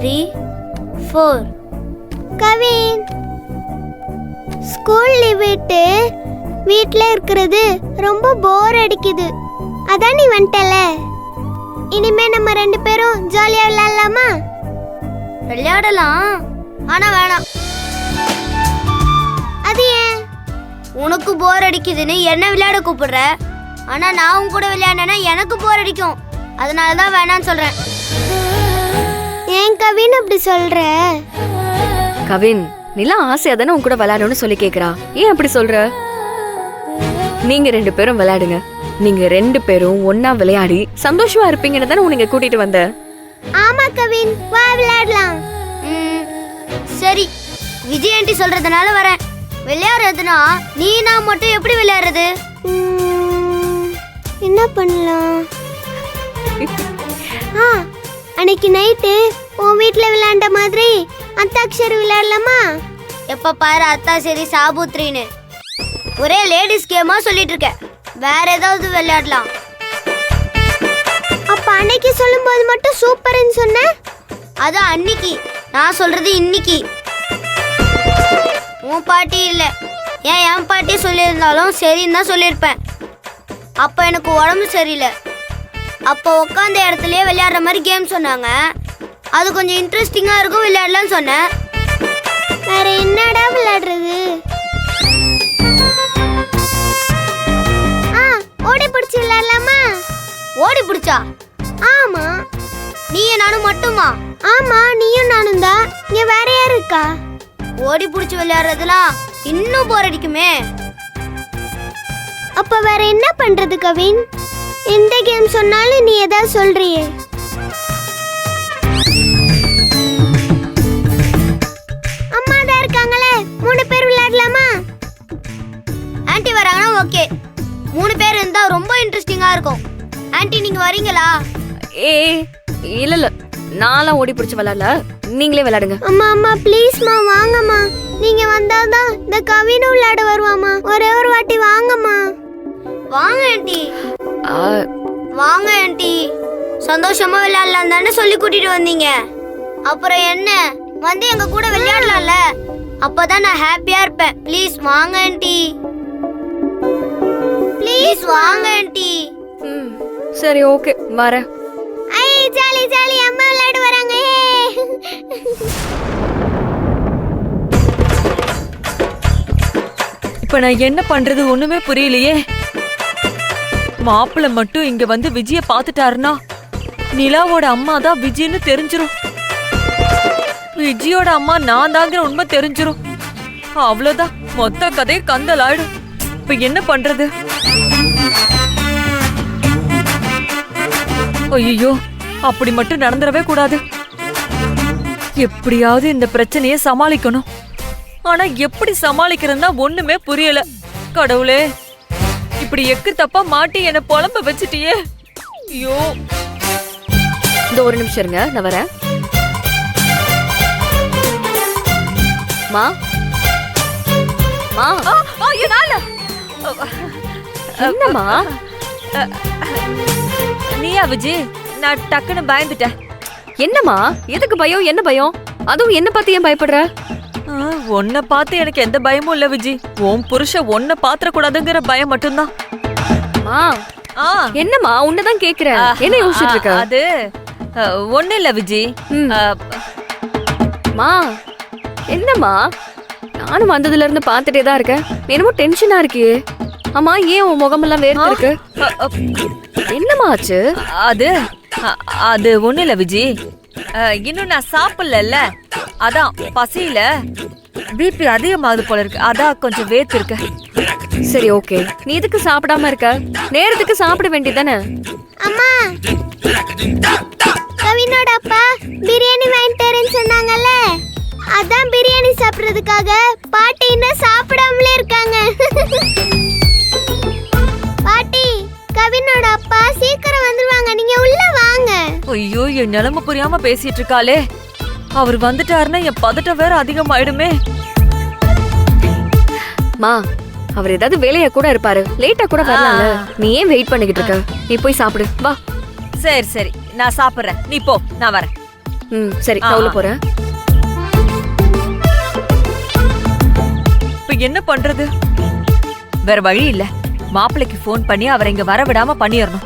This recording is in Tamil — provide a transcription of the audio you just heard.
3 4. கவின், ஸ்கூல் லீவ் விட்டு வீட்ல இருக்கிறது ரொம்ப போர் அடிக்குது. அதான் நீ வந்துட்டல. இனிமே நம்ம 2 பேரும் ஜாலியா விளையாடலாமா? விளையாடலாம், ஆனா வேணாம். அது ஏன்? உனக்கு போர் அடிக்குதுன்னு என்ன விளையாட கூப்பிடுற, ஆனா நான் உன் கூட விளையாடினா எனக்கு போர் அடிக்கும். அதனால தான் வேணான்னு சொல்றேன். ஏன் கவின் அப்படி சொல்ற? கவின், நிலா ஆசையா தானே உன் கூட விளையாடணும்னு சொல்லி கேக்குறா. ஏன் அப்படி சொல்ற? நீங்க 2 பேரும் விளையாடுங்க. நீங்க 2 பேரும் ஒன்னா விளையாடி சந்தோஷமா இருப்பீங்கன்னு தானே உன்னை கூட்டிட்டு வந்த. ஆமா கவின், வா விளையாடலாம். சரி, விஜய் ஆண்டி சொல்றதுனால வரேன். விளையாடுறதுனா நீ நான் மட்டும் எப்படி விளையாடுறது? என்ன பண்ணலாம்? அன்னைக்கு நைட்டு உன் வீட்ல விளையாண்ட மாதிரி அந்தாக்ஷரி விளையாடலாமா? எப்ப பாரு அத்தாசரி சாபுத்ரின்னு ஒரே லேடிஸ் கேமா சொல்லிட்டு இருக்க. வேற ஏதாவது விளையாடலாம். அப்ப அன்னைக்கு சொல்லும்போது மட்டும் சூப்பர்னு சொன்ன. அது அன்னைக்கு, நான் சொல்றது இன்னைக்கு. உன் பாட்டி இல்ல, என் பாட்டி சொல்லியிருந்தாலும் சரின்னு தான் சொல்லியிருப்பேன். அப்போ எனக்கு உடம்பு சரியில்லை. அப்போ உட்காந்த இடத்துலயே விளையாடுற மாதிரி கேம் சொன்னாங்க. அது கொஞ்சம் இன்ட்ரெஸ்டிங்கா இருக்கும், விளையாடலாம்னு சொன்னேன். வேற என்னடா விளையாடுறது? ஓடி பிடிச்சி விளையாடலாமா? ஓடி பிடிச்சா? ஆமா. நீயும் நானும் மட்டுமா? ஆமா, நீயும் நானும் தான். இங்க வேற யாரு இருக்கா? ஓடி பிடிச்சி விளையாடுறதுலாம் இன்னும் போர் அடிக்குமே. அப்ப வேற என்ன பண்றது கவின்? எந்த கேம் சொன்னாலும் நீ ஏதாவது சொல்றியே. அம்மா தான் இருக்காங்களே, 3 பேர் விளையாடலாமா? ஆன்ட்டி வராங்கன்னா ஓகே. 3 பேர் இருந்தா ரொம்ப இன்ட்ரெஸ்டிங்கா இருக்கும். ஆன்ட்டி நீங்க வரீங்களா? இல்ல நான்லாம் ஓடி பிடிச்சு விளையாடல, நீங்களே விளையாடுங்க. அம்மா அம்மா ப்ளீஸ்மா, வாங்கம்மா. நீங்க வந்தாதான் இந்த கவின் விளையாட வருவாமா. ஒரே ஒரு வாட்டி வாங்கம்மா. வாங்க ஆன்ட்டி, வாங்க ஆன்ட்டி. சந்தோஷமா விளையாடலாம் தானே சொல்லி கூட்டிட்டு வந்தீங்க. அப்புறம் என்ன, வந்து எங்க கூட விளையாடலாம்ல. அப்பதான் நான் ஹாப்பியா இருப்பேன். ப்ளீஸ் வாங்க ஆன்ட்டி, ப்ளீஸ் வாங்க ஆன்ட்டி. சரி ஓகே, வரேன். ஐ ஜாலி ஜாலி, அம்மா விளையாட வராங்க. இப்ப நான் என்ன பண்றது ஒண்ணுமே புரியலையே. மாப்பிள்ள மட்டும் இங்க வந்து விஜய பாத்துட்டாருன்னா நிலாவோட அம்மா தான் விஜய்னு தெரிஞ்சிரும். விஜயோட அம்மா நான் தாங்கிற உண்மை தெரிஞ்சிரும். அவ்வளவுதான், மொத்த கதை கந்தல் ஆயிடும். இப்ப என்ன பண்றது? ஐயோ, அப்படி மட்டும் நடந்துடவே கூடாது. எப்படியாவது இந்த பிரச்சனையை சமாளிக்கணும். ஆனா எப்படி சமாளிக்கிறதுனா ஒண்ணுமே புரியல. கடவுளே, இப்படி எக்கு தப்பா மாட்டி என்ன புலம்ப வச்சிட்டியே. ஐயோ, இந்த ஒரு நிமிஷம் இருங்க, நான் வரேன். மா மா, என்னம்மா? நீயா விஜய்? நான் டக்குன்னு பயந்துட்டேன். என்னம்மா, எதுக்கு பயம்? என்ன பயம்? அதுவும் என்ன பார்த்து ஏன் பயப்படுற? உன்னை பார்த்து எனக்கு எந்த பயமும் இல்ல விஜய். உன் புருஷ உன்னை பாத்திர கூடாதுங்கிற பயம் மட்டும்தான். என்னம்மா, உன்னதான் கேக்குறேன். என்ன யோசிச்சுட்டு இருக்க? அது ஒண்ணு இல்ல விஜய். மா, என்னம்மா, நானும் வந்ததுல இருந்து பாத்துட்டே தான் இருக்கேன். என்னமோ டென்ஷனா இருக்கியே. அம்மா, ஏன் உன் முகமெல்லாம் வேர்த்து இருக்கு? என்னம்மா ஆச்சு? அது ஒண்ணு இல்ல விஜய். இன்னும் நான் சாப்பிடல, அதான் பசியில பிபி அதிகமாகுது போல இருக்கு. அதான் கொஞ்சம் வேர்த்து இருக்கு. சரி ஓகே, நீ எதுக்கு சாப்பிடாம இருக்க? நேரத்துக்கு சாப்பிட வேண்டியதானே? அம்மா, கவினோட அப்பா பிரியாணி வாங்கி தரேன்னு சொன்னாங்கல்ல, அதான் பிரியாணி சாப்பிடுறதுக்காக பாட்டி இன்னும் சாப்பிடாமலே இருக்காங்க. பாட்டி, கவினோட அப்பா சீக்கிரம் வந்துருவாங்க, நீங்க உள்ள வாங்க. ஐயோ, என் நிலைமை புரியாம பேசிட்டு இருக்காளே. அவர் வந்துட்டாருன்னா என் பதட்டம் வேற அதிகமாயிடுமே. மா, அவர் ஏதாவது வேலையா கூட இருப்பாரு, லேட்டா கூட வரலாம்ல. நீ ஏன் வெயிட் பண்ணிக்கிட்டு இருக்க? நீ போய் சாப்பிடு, வா. சரி சரி, நான் சாப்பிடுறேன், நீ போ, நான் வரேன். சரி ஆ, நான் உள்ள ஆ. போறேன். இப்ப என்ன பண்றது? வேற வழி இல்ல. மாப்பிள்ளைக்கு ஃபோன் பண்ணி அவரை இங்க வர விடாம பண்ணிடணும்.